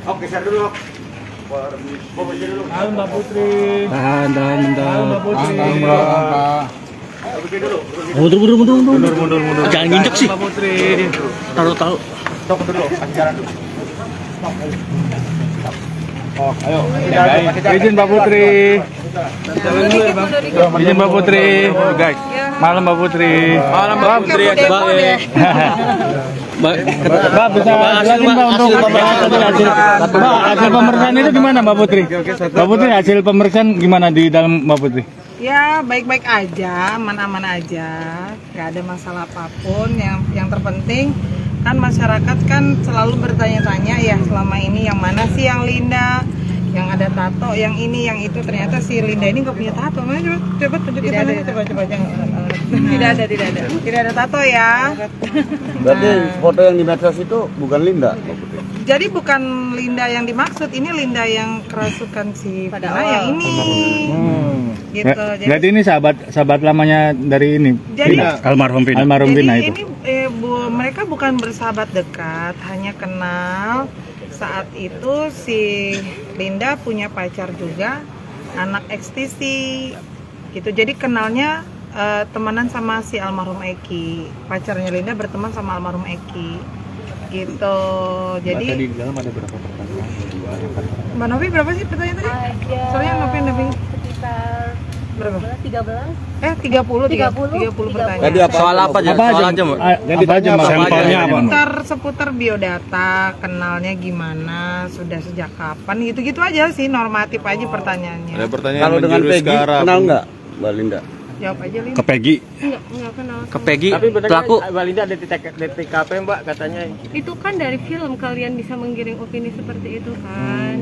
Oke, saya dulu. Posisi dulu. Halo Mbak Putri. Tahan, Halo Mbak Putri. Posisi dulu. Mundur. Jangan nginjek sih. Mbak Putri. Taruh. Tok dulu, kasih jalan dulu. Oh, ayo. Izin Mbak Putri. Izin Mbak Putri. Guys. Malam Mbak Putri. Malam Mbak Putri. Mbak bisa jelasin Mbak untuk hasil pemeriksaan itu gimana Mbak Putri? Mbak Putri hasil pemeriksaan gimana di dalam Mbak Putri? Ya baik-baik aja, aman-aman aja, nggak ada masalah apapun. Yang terpenting kan masyarakat kan selalu bertanya-tanya ya selama ini yang mana sih yang Linda, yang ada tato, yang ini, yang itu. Ternyata si Linda ini nggak punya tato. Mana coba tunjukin sana, coba jangan. Tidak ada tato ya. Berarti foto yang di medsos itu bukan Linda? Jadi bukan Linda yang dimaksud, ini Linda yang kerasukan si Vina yang ini. Gitu. Jadi ini sahabat lamanya dari ini. Jadi almarhum Vina jadi itu. ini mereka bukan bersahabat dekat, hanya kenal. Saat itu si Linda punya pacar juga, anak ekstisi gitu. Jadi kenalnya temenan sama si almarhum Eki. Pacarnya Linda berteman sama almarhum Eki gitu. Jadi di dalam ada berapa pertanyaan? Mbak Novi berapa sih pertanyaan tadi? Soalnya Novi sekitar berapa? 13. 30 pertanyaan. Tadi apa? Soal apa aja? Soal aja, Mbak. Yang ditanya sampelnya apa? Seputar biodata, kenalnya gimana, sudah sejak kapan, gitu-gitu aja sih, normatif aja pertanyaannya. Ada pertanyaan Kalau dengan menjurus Peggy ke arah kenal nggak Mbak Linda? Jawab aja, Lin. Ke Peggy. Enggak kenal. Ke Peggy, Tapi pelaku. Mbak Linda ada di TKP Mbak katanya. Itu kan dari film kalian bisa menggiring opini seperti itu kan.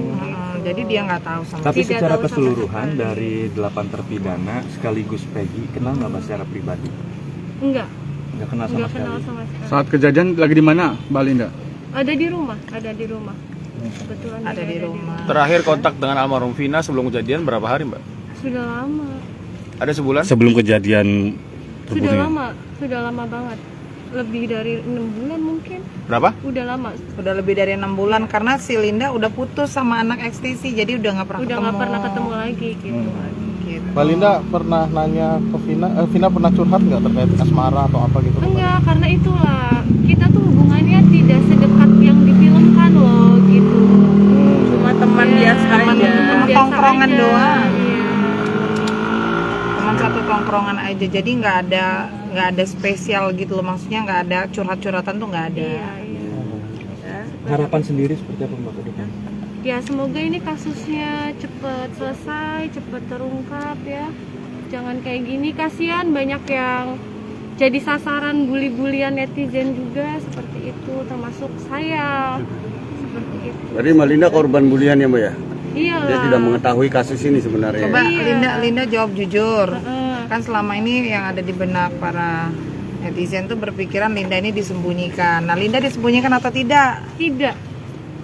Jadi dia nggak tahu sama Tapi Tidak secara tahu sama keseluruhan sekali. dari 8 terpidana sekaligus Peggy kenal nggak Mbak secara pribadi? Enggak Nggak kenal sama sekali. kenal sama sekali. Saat kejadian lagi di mana Mbak Linda? Ada di rumah. Kebetulan ada di rumah. terakhir kontak dengan almarhum Vina sebelum kejadian berapa hari, Mbak? Sudah lama. Ada sebulan? Sebelum kejadian Sudah lama banget. Lebih dari 6 bulan mungkin. Berapa? Udah lama. Udah lebih dari 6 bulan karena si Linda udah putus sama anak ekstisi, jadi udah nggak pernah Udah nggak pernah ketemu lagi gitu. Gitu. Mbak Linda pernah nanya ke Vina, Vina pernah curhat nggak terkait asmara atau apa gitu? Enggak, karena itulah kita tuh hubungannya tidak sedekat yang difilmkan loh gitu. Cuma teman biasa aja. Teman tongkrongan aja. doang. Iya. Teman satu tongkrongan aja, jadi nggak ada spesial gitu loh, maksudnya nggak ada curhat-curhatan tuh nggak ada. Iya. Harapan sendiri seperti apa Mbak ke depan? Ya semoga ini kasusnya cepet selesai, cepet terungkap ya. Jangan kayak gini, kasihan banyak yang jadi sasaran bully-bulian netizen juga seperti itu, termasuk saya. Seperti itu. Berarti Mbak Linda korban bulian ya Mbak ya? Iya Dia lah. tidak mengetahui kasus ini sebenarnya. Coba Iya. Linda jawab jujur. Kan selama ini yang ada di benak para netizen tuh berpikiran Linda ini disembunyikan. Nah, Linda disembunyikan atau tidak? Tidak.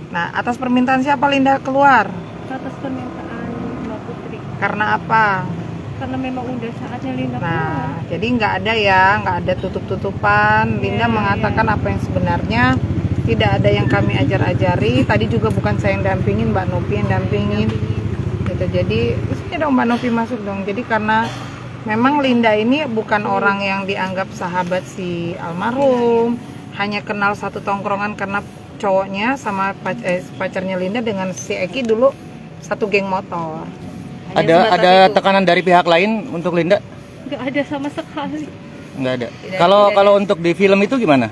Nah, atas permintaan siapa Linda keluar? Atas permintaan Mbak Putri. Karena apa? Karena memang udah saatnya Linda keluar. Nah, jadi nggak ada tutup-tutupan. Linda mengatakan apa yang sebenarnya, tidak ada yang kami ajar-ajari. Tadi juga bukan saya yang dampingin, Mbak Novi yang dampingin. Gitu. Jadi, sini dong Mbak Novi masuk dong. Jadi karena memang Linda ini bukan orang yang dianggap sahabat si almarhum, hanya kenal satu tongkrongan karena cowoknya sama pacarnya Linda dengan si Eki dulu satu geng motor. Ada tekanan dari pihak lain untuk Linda? Nggak ada sama sekali. Nggak ada. Kalau untuk di film itu gimana?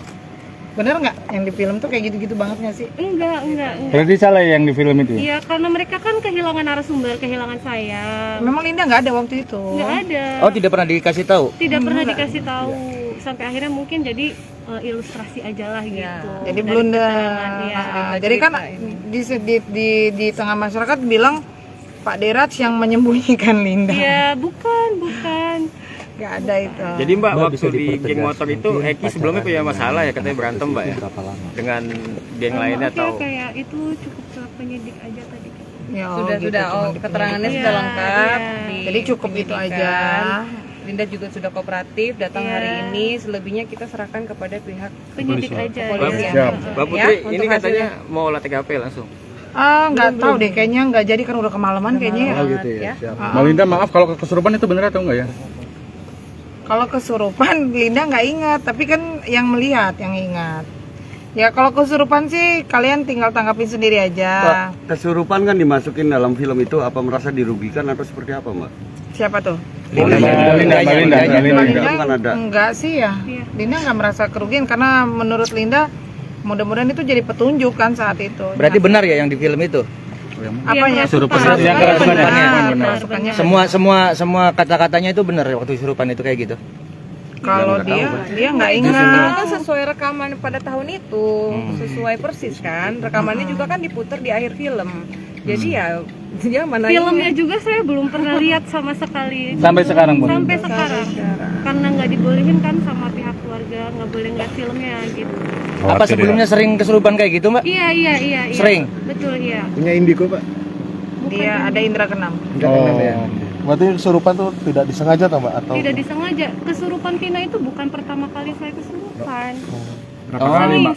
Bener nggak yang di film tuh kayak gitu-gitu banget nggak sih? Enggak. Berarti salah yang di film itu? Iya, karena mereka kan kehilangan narasumber, kehilangan saya. Memang Linda nggak ada waktu itu. Nggak ada. Oh, tidak pernah dikasih tahu? Tidak pernah dikasih tahu. Sampai akhirnya mungkin jadi ilustrasi aja lah gitu. Jadi Dari blunder. keterangan, ya. Jadi kan di tengah masyarakat bilang Pak Deraj yang menyembunyikan Linda. Ya, bukan. Nggak ada itu. Jadi Mbak, Mbak, waktu bisa di dipertegas geng motor itu mungkin Eki sebelumnya punya pacaran masalah ya, dengan katanya berantem Mbak ya? berapa lama? Dengan geng lainnya Maaf ya, atau? kayak itu cukup ke penyidik aja tadi. Ya, Sudah, gitu, cuma di keterangannya penyidik. sudah lengkap. Iya. Jadi cukup itu aja. Linda juga sudah kooperatif, datang Iya. hari ini. Selebihnya kita serahkan kepada pihak Penyidik aja. Kepolisian. ya. Mbak Putri, Ya, ini untuk katanya mau olah TKP langsung. Nggak tahu deh, kayaknya nggak jadi kan udah kemalaman kayaknya ya. gitu ya. Mbak Linda, maaf kalau kesurupan itu benar atau enggak ya? Kalau kesurupan Linda nggak ingat, tapi kan yang melihat yang ingat. Ya kalau kesurupan sih kalian tinggal tanggapin sendiri aja. Pak, kesurupan kan dimasukin dalam film itu, apa merasa dirugikan atau seperti apa, Mbak? Siapa tuh? Linda Kan ada. Enggak sih ya. Linda nggak merasa kerugian karena menurut Linda mudah-mudahan itu jadi petunjuk kan saat itu. Berarti benar ya yang di film itu? Apanya? Yang Kerasukannya. Semua kata-katanya itu benar waktu kesurupan itu kayak gitu. Kalau dia nggak Itu ingat. kan sesuai rekaman pada tahun itu, sesuai persis kan. Rekamannya juga kan diputar di akhir film. Jadi ya dia mana Filmnya juga saya belum pernah lihat sama sekali. Sampai sekarang, Bu. Sampai sekarang. Karena nggak dibolehin kan sama pihak keluarga, nggak boleh ngeliat filmnya gitu. Apa sebelumnya sering kesurupan kayak gitu, Mbak? Iya. Sering? Betul, iya. Punya indigo, Pak. Dia ada indera keenam. Berarti kesurupan tuh tidak disengaja toh, Mbak? Atau Tidak disengaja. Kesurupan Vina itu bukan pertama kali saya kesurupan.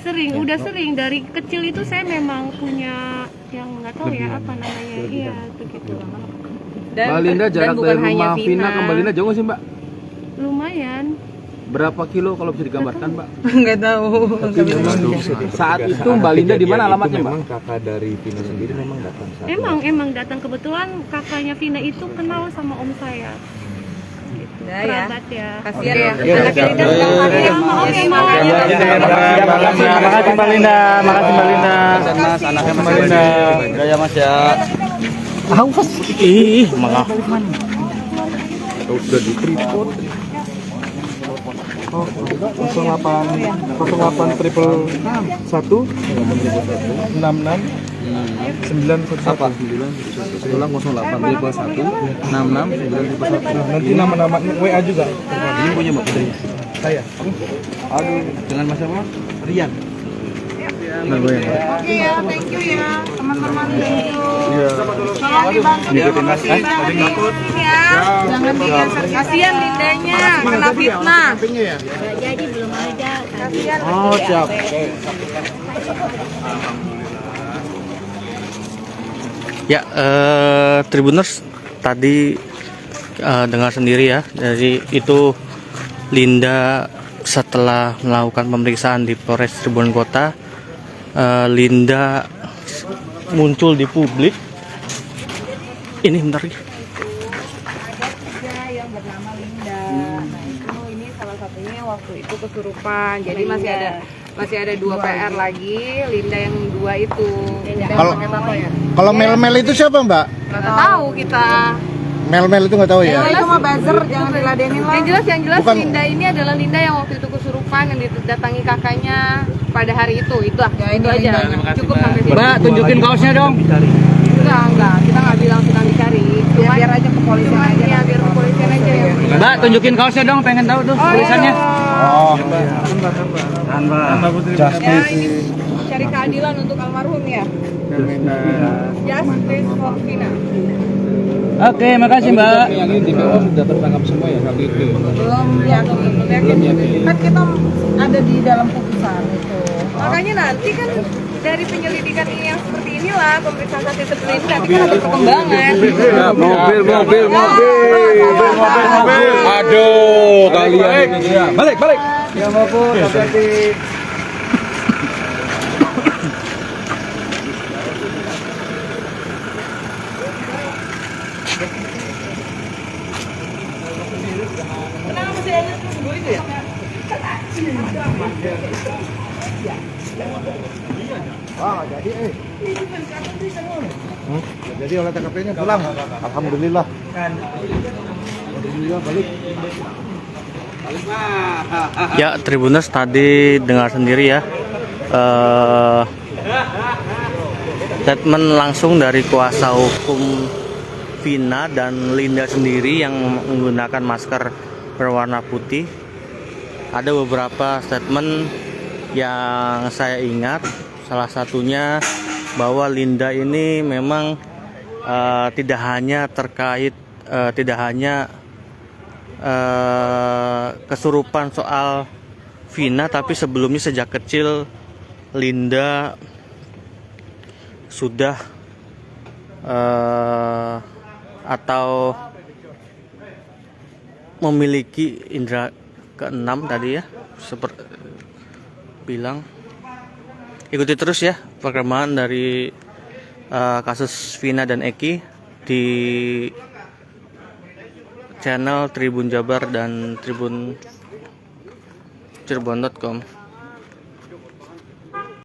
Sering, udah sering. Dari kecil itu saya memang punya yang nggak tahu ya apa namanya. Iya, begitu. Mbak Linda, jarak bukan dari hanya rumah Vina ke Mbak Linda jauh nggak sih, Mbak? Lumayan. Berapa kilo kalau bisa digambarkan, Mbak? Nggak tahu. Saat itu Mbak Linda di mana alamatnya, Mbak? Memang kakak dari Vina sendiri memang datang saat Emang datang, kebetulan kakaknya Vina itu kenal sama om saya. Gitu. Ya, ya. Kerabat ya. Kasihan ya. Anaknya Linda sedang hamil. Maaf ya, maaf. Makasih Mbak Linda. Makasih Mbak Linda. Anaknya Mbak Linda. ya Mas ya. Ih, malah. udah di tripod. 08 triple 1 66 9 Apa? Ulang 08 triple 1 66 9 nanti nama-namanya WA juga. Ini punya Mbak Putri. Saya. Aduh, dengan Mas siapa? Rian. Oke ya, thank you ya teman-teman. Thank you. Tolong dibantu ya. Jangan digeser. Kasihan Lindanya kena fitnah. Jadi belum ada. Kasihan. Oh, siap. Ya, Tribuners tadi dengar sendiri ya, jadi itu Linda setelah melakukan pemeriksaan di Polres Cirebon Kota, Linda muncul di publik. Ini bentar lagi. Yang bernama Linda. Nah itu ini salah satunya waktu itu kesurupan. Jadi masih ada 2 PR lagi. Linda yang 2 itu. Kalau Mel-Mel itu siapa, Mbak? Nggak tahu kita. Mel-Mel itu nggak tahu ya? Itu mah buzzer, jangan diladenin lah. Yang jelas Bukan. Linda ini adalah Linda yang waktu itu kesurupan yang didatangi kakaknya pada hari itu. Itu aja. Cukup sampai situ. Mbak, tunjukin kaosnya dong. Enggak. Kita nggak bilang sedang dicari. Cuma Biar aja kepolisian aja. ya biar kepolisian aja yang. Mbak, tunjukin kaosnya dong, pengen tahu tuh tulisannya. Oh, Ya, ini cari keadilan untuk almarhum ya. Justice for Vina. Oke, makasih Mbak. yang ini di BO sudah tertangkap semua ya kali itu. Belum yakin. Kan kita ada di dalam putusan itu. Makanya nanti kan dari penyelidikan ini yang seperti inilah pemeriksaan saksi seperti ini nanti kan ada perkembangan. Mobil. Aduh, kalian ini. Balik. Ya maupun hati-hati. Wah, jadi jadi oleh TKP-nya pulang. Alhamdulillah. Alhamdulillah balik. Ya, Tribuners tadi dengar sendiri ya, statement langsung dari kuasa hukum Vina dan Linda sendiri yang menggunakan masker berwarna putih. Ada beberapa statement yang saya ingat, salah satunya bahwa Linda ini memang tidak hanya terkait kesurupan soal Vina, tapi sebelumnya sejak kecil Linda sudah atau memiliki indera keenam tadi ya, seperti bilang. Ikuti terus ya perkembangan dari kasus Vina dan Eki di channel Tribun Jabar dan Tribun Cirebon.com.